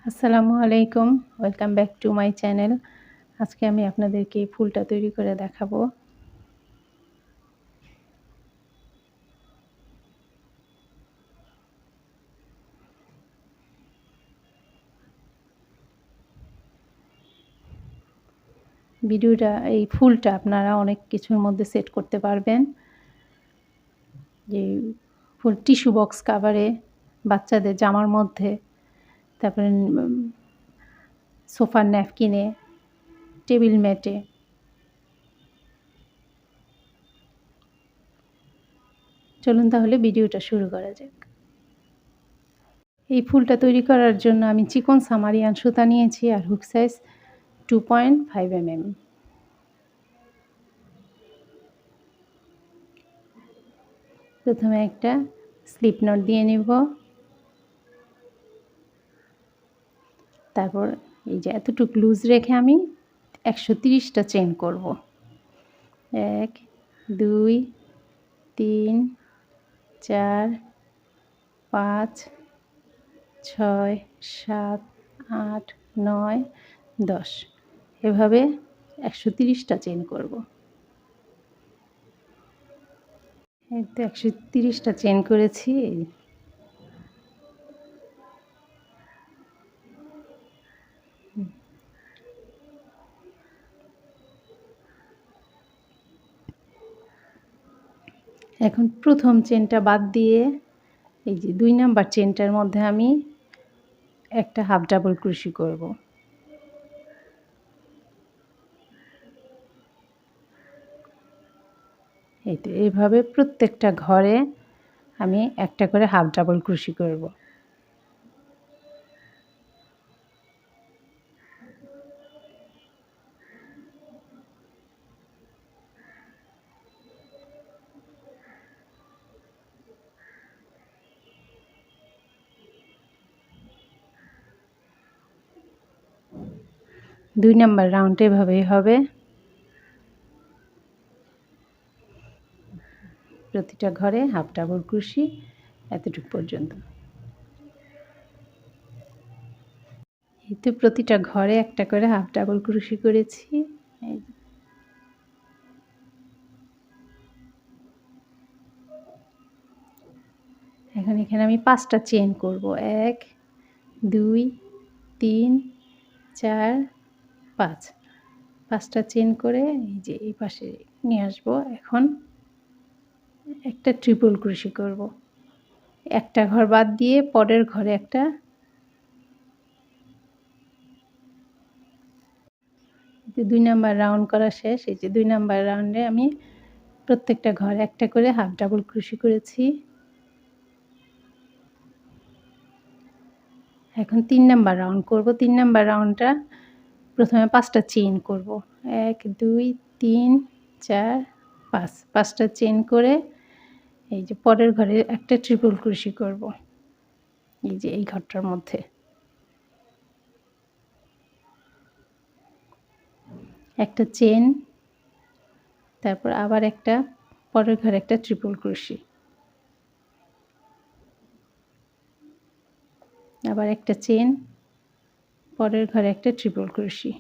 আসসালামু আলাইকুম। Welcome back to my channel. আজকে আমি আপনাদেরকে এই ফুলটা তৈরি করে দেখাবো। এই ফুলটা আপনারা অনেক কিছুর মধ্যে সেট করতে পারবেন। যে ফুল টিস্যু বক্স কাভারে, বাচ্চাদের জামার মধ্যে, তারপরে সোফার ন্যাপকিনে, টেবিল ম্যাটে। চলুন তাহলে ভিডিওটা শুরু করা যাক। এই ফুলটা তৈরি করার জন্য আমি চিকন সামারিয়ান সুতা নিয়েছি আর হুক সাইজ 2.5 mm। প্রথমে একটা স্লিপ নট দিয়ে নেব। তারপর এই যে এতটুকু লুজ রেখে আমি 130টা চেন করব। 1 2 3 4 5 6 7 8 9 10 এভাবে 130টা চেন করব। এই তো 130টা চেন করেছি। এখন প্রথম চেনটা বাদ দিয়ে এই যে 2 নাম্বার চেনটার মধ্যে আমি একটা হাফ ডাবল ক্রোশি করব। এই তো এইভাবে প্রত্যেকটা ঘরে আমি একটা করে হাফ ডাবল ক্রোশি করব। দুই নাম্বার রাউন্ড এভাবেই হবে। প্রতিটা ঘরে হাফ ডাবল ক্রোশি এতটুকু পর্যন্ত। এই তো প্রতিটা ঘরে একটা করে হাফ ডাবল ক্রোশি করেছি। এখন এখানে আমি 5টা চেন করব। 1 2 3 4 5। 5টা চেন করে এই যে এই পাশে নিয়ে আসব। এখন একটা ট্রিপল ক্রোশি করব। একটা ঘর বাদ দিয়ে পরের ঘরে একটা দুই নাম্বার রাউন্ড করা শেষ। এই যে 2 নাম্বার রাউন্ডে আমি প্রত্যেকটা ঘরে একটা করে হাফ ডাবল ক্রোশি করেছি। এখন 3 নাম্বার রাউন্ড করব। 3 নাম্বার রাউন্ডটা প্রথমে 5টা চেইন করব। 1 2 3 4 5। 5টা চেইন করে এই যে পরের ঘরে একটা ট্রিপল ক্রোশি করব। এই যে এই ঘরটার মধ্যে একটা চেন, তারপর আবার একটা পরের ঘরে একটা ট্রিপল ক্রোশি, আবার একটা চেন, পরের ঘরে একটা ট্রিপল ক্রোশি।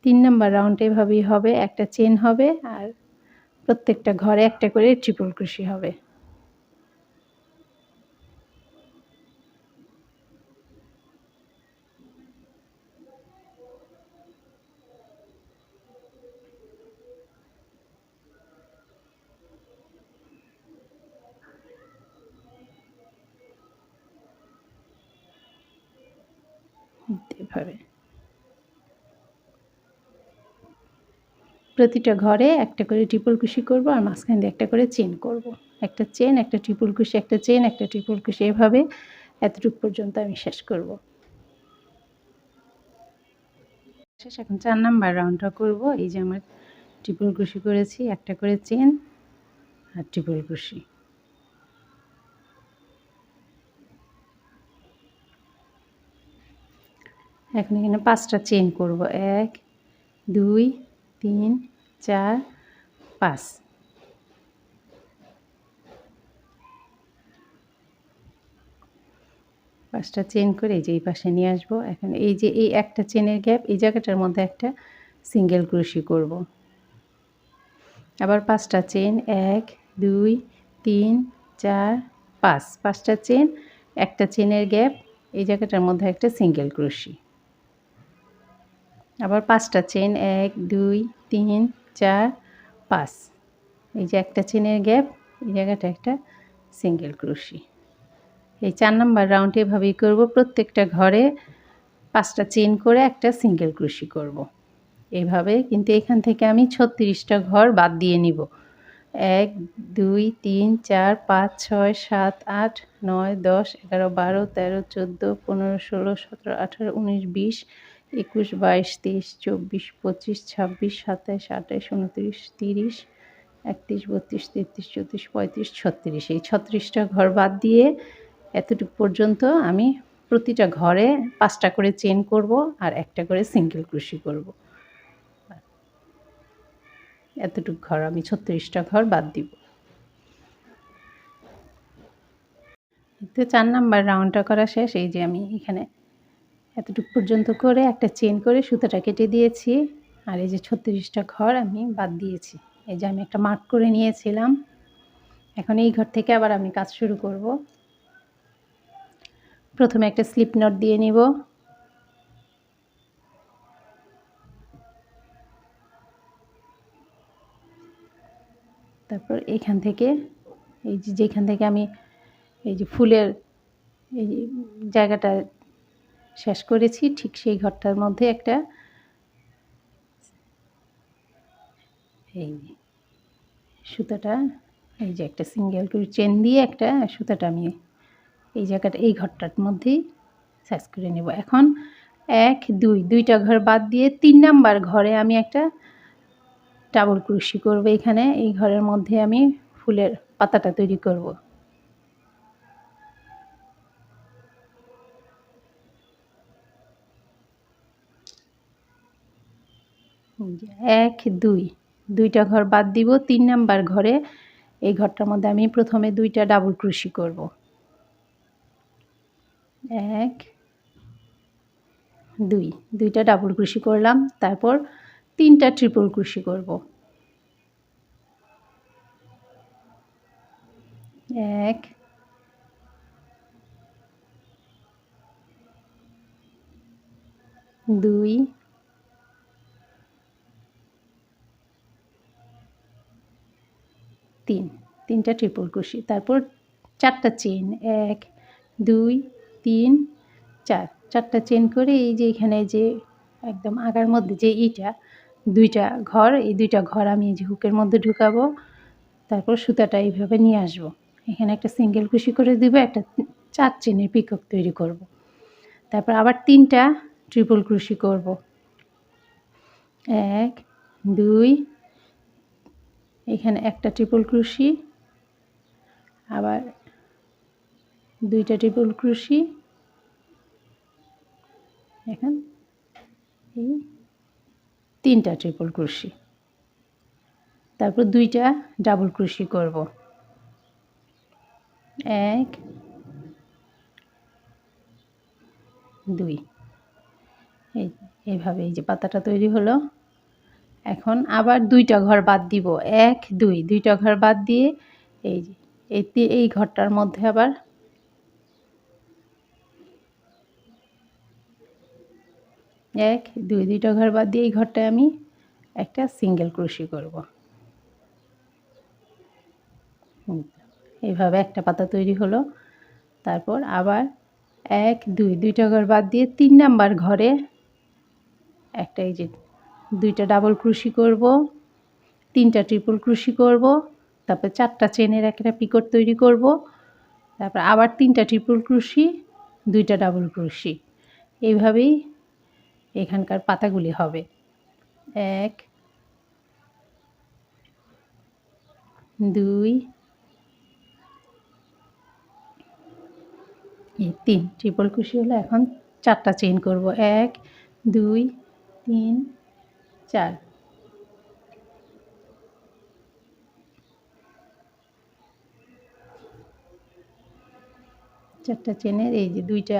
3 নাম্বার রাউন্ড এভাবেই হবে। একটা চেন হবে আর প্রত্যেকটা ঘরে একটা করে ট্রিপল ক্রোশি হবে। এভাবে প্রতিটা ঘরে একটা করে ট্রিপল ক্রোশি করব আর মাঝখান দিয়ে একটা করে চেন করব। একটা চেন, একটা ট্রিপল ক্রোশি, একটা চেন, একটা ট্রিপল ক্রোশি, এভাবে এতটুকু পর্যন্ত আমি শেষ করব। শেষ। এখন 4 নাম্বার রাউন্ডটা করব। এই যে আমার ট্রিপল ক্রোশি করেছি, একটা করে চেন আর ট্রিপল ক্রোশি। এখন এখানে 5টা চেন করব। 1 2 3 4 5। 5টা চেইন করে এই যে এই পাশে নিয়ে আসবো। এখন এই যে এই একটা চেইনের গ্যাপ এই জায়গাটার মধ্যে একটা সিঙ্গেল ক্রোশি করব। আবার 5টা চেইন 1 2 3 4 5 5টা চেইন, একটা চেইনের গ্যাপ এই জায়গাটার মধ্যে একটা সিঙ্গেল ক্রোশি। আবার 5টা চেইন 1 2 3 4 5 এই যে একটা চেইনের গ্যাপ এই জায়গাটা একটা সিঙ্গেল ক্রোশি। এই 4 নাম্বার রাউন্ডে এভাবেই করব। প্রত্যেকটা ঘরে 5টা চেইন করে একটা সিঙ্গেল ক্রোশি করব। এভাবে কিন্তু এখান থেকে আমি 36টা ঘর বাদ দিয়ে নিব। 1 2 3 4 5 6 7 8 9 10 11 12 13 14 15 16 17 18 19 20 21 22 23 24 25 26 27 28 29 30 31 32 33 34 35 36 এই 36টা ঘর বাদ দিয়ে এতটুকু পর্যন্ত আমি প্রতিটা ঘরে 5টা করে চেইন করব আর একটা করে সিঙ্গেল ক্রোশি করব। এতটুকু ঘর আমি 36টা ঘর বাদ দিব। তো 4 নাম্বার রাউন্ডটা করা শেষ। এই যে আমি এখানে এতটুকু পর্যন্ত করে একটা চেইন করে সুতাটা কেটে দিয়েছি। আর এই যে 36টা ঘর আমি বাদ দিয়েছি। এই যে আমি একটা মার্ক করে নিয়েছিলাম। এখন এই ঘর থেকে আবার আমি কাজ শুরু করব। প্রথমে একটা স্লিপ নট দিয়ে নিব। তারপর এখান থেকে এই যে যেখান থেকে আমি এই যে ফুলের এই জায়গাটা শেষ করেছি ঠিক সেই ঘরটার মধ্যে একটা এই সুতাটা এই যে একটা সিঙ্গেল করে চেন দিয়ে একটা সুতাটা আমি এই জায়গাটা এই ঘরটার মধ্যেই সাইজ করে নেব। এখন 1 2 দুইটা ঘর বাদ দিয়ে 3 নাম্বার ঘরে আমি একটা ডাবল ক্রোশি করব। এখানে এই ঘরের মধ্যে আমি ফুলের পাতাটা তৈরি করব। 1 2 দুইটা ঘর বাদ দিব। 3 নাম্বার ঘরে এই ঘরটার মধ্যে আমি প্রথমে দুইটা ডাবল ক্রোশি করব। 1 2 দুইটা ডাবল ক্রোশি করলাম। তারপর 3টা ট্রিপল ক্রোশি করব। 1 2 3 3টা ট্রিপল ক্রোশি। তারপর 4টা চেইন 1 2 3 4 4টা চেইন করে এই যে এখানে যে একদম আগার মধ্যে যে ইটা দুইটা ঘর এই দুইটা ঘর আমি এই যে হুকের মধ্যে ঢুকাবো। তারপর সুতাটা এইভাবে নিয়ে আসবো। এখানে একটা সিঙ্গেল ক্রোশি করে দিব, একটা 4 চেইনের পিকক তৈরি করব। তারপর আবার 3টা ট্রিপল ক্রোশি করব। 1 2 এখানে একটা ট্রিপল ক্রোশি, আবার 2টা ট্রিপল ক্রোশি, এখন এই 3টা ট্রিপল ক্রোশি, তারপর 2টা ডাবল ক্রোশি করব। 1 2 এইভাবে এই যে পাতাটা তৈরি হলো। এখন আবার 2টা ঘর বাদ দিব। 1 2 2টা ঘর বাদ দিয়ে এই যে এই ঘরটার মধ্যে আবার 1 2 2টা ঘর বাদ দিয়ে এই ঘরটায় আমি একটা সিঙ্গেল ক্রোশি করব। এইভাবে একটা পাতা তৈরি হলো। তারপর আবার 1 2 2টা ঘর বাদ দিয়ে 3 নাম্বার ঘরে একটা এই যে 2টা ডাবল ক্রোশি করব, 3টা ট্রিপল ক্রোশি করব, তারপর 4টা চেনের একটা পিকট তৈরি করব, তারপর আবার 3টা ট্রিপল ক্রোশি, 2টা ডাবল ক্রোশি। এইভাবেই এখানকার পাতাগুলি হবে। 1 2 এই 3 ট্রিপল ক্রোশি হলো। এখন 4টা চেইন করব। 1 2 3 4 4 4টা চেনের এই যে 2টা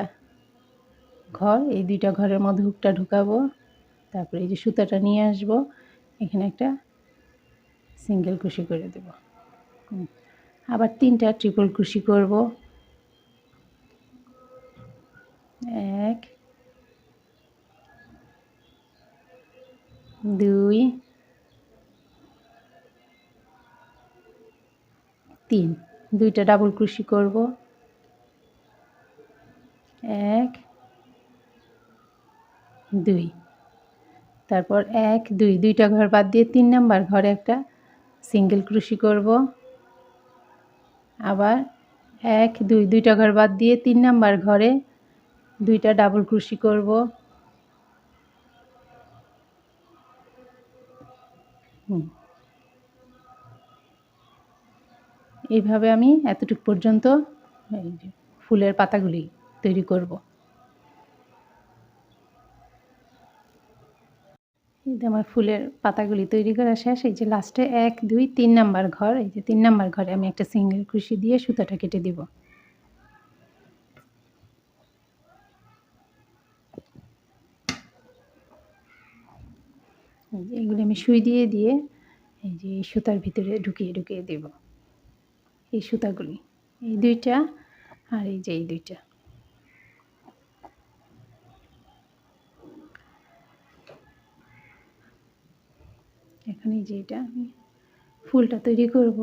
ঘর, এই 2টা ঘরের মধ্যে হুকটা ঢুকাবো। তারপরে এই যে সুতাটা নিয়ে আসবো, এখানে একটা সিঙ্গেল কুশি করে দেব। আবার 3টা ট্রিপল কুশি করব। 1 2 3, 2টা ডাবল কুশি করব। 1 2, তারপর 1 2, 2টা ঘর বাদ দিয়ে 3 নাম্বার ঘরে একটা সিঙ্গেল ক্রোশি করব। আবার 1 2, 2টা ঘর বাদ দিয়ে 3 নাম্বার ঘরে 2টা ডাবল ক্রোশি করব। এইভাবে আমি এতটুকু পর্যন্ত এই যে ফুলের পাতাগুলি তৈরি করব। এই যে আমার ফুলের পাতাগুলি তৈরি করা শেষ। এই যে লাস্টে 1 2 3 নাম্বার ঘর, এই যে 3 নাম্বার ঘরে আমি একটা সিঙ্গেল ক্রোশি দিয়ে সুতাটা কেটে দিব। এগুলো আমি সুই দিয়ে দিয়ে এই যে এই সুতার ভিতরে ঢুকিয়ে ঢুকিয়ে দেব এই সুতাগুলি, এই 2টা আর এই যে এই 2টা। এখন এই যে এটা আমি ফুলটা তৈরি করব,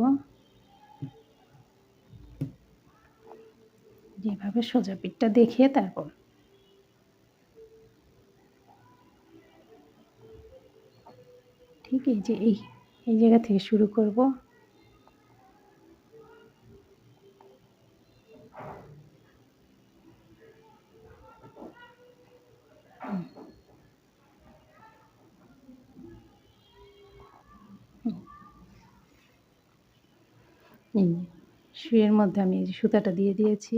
যেভাবে সোজা পিঠটা দেখে তারপর ঠিক এই যে এই জায়গা থেকে শুরু করব। এই সুইয়ের মধ্যে আমি এই যে সুতাটা দিয়ে দিয়েছি।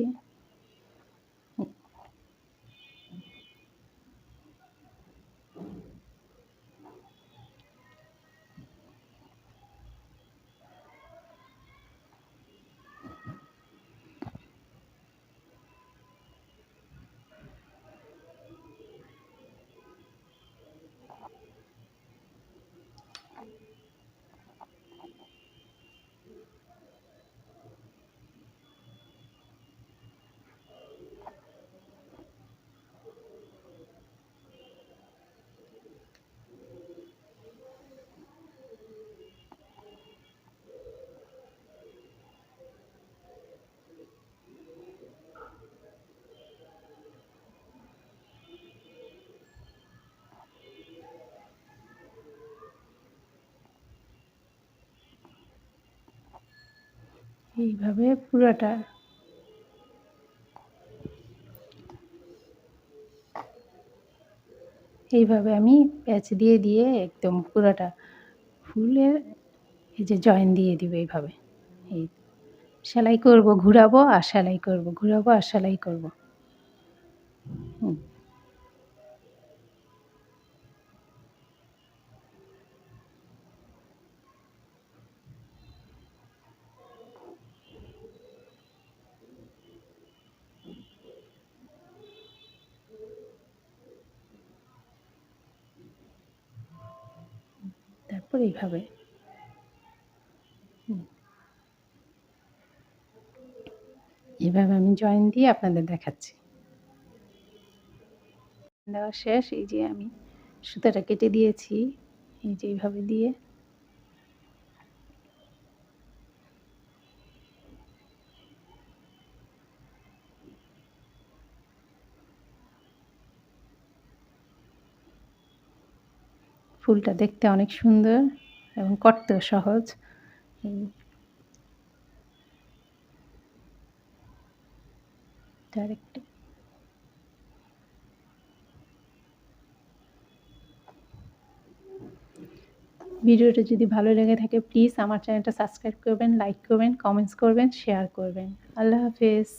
এইভাবে পুরোটা এইভাবে আমি প্যাচ দিয়ে দিয়ে একদম পুরোটা ফুলের এই যে জয়েন দিয়ে দিব এইভাবে। এই সেলাই করব, ঘুরাবো আর সেলাই করব, ঘুরাবো আর সেলাই করব। হুম, তারপর এইভাবে এভাবে আমি জয়েন দিয়ে আপনাদের দেখাচ্ছি। দেওয়া শেষ। এই যে আমি সুতাটা কেটে দিয়েছি, এই যে এইভাবে দিয়ে ফুলটা দেখতে অনেক সুন্দর এবং করতেও সহজ। ডাইরেক্ট ভিডিওটা যদি ভালো লেগে থাকে প্লিজ আমার চ্যানেলটা সাবস্ক্রাইব করবেন, লাইক করবেন, কমেন্টস করবেন, শেয়ার করবেন। আল্লাহ হাফেজ।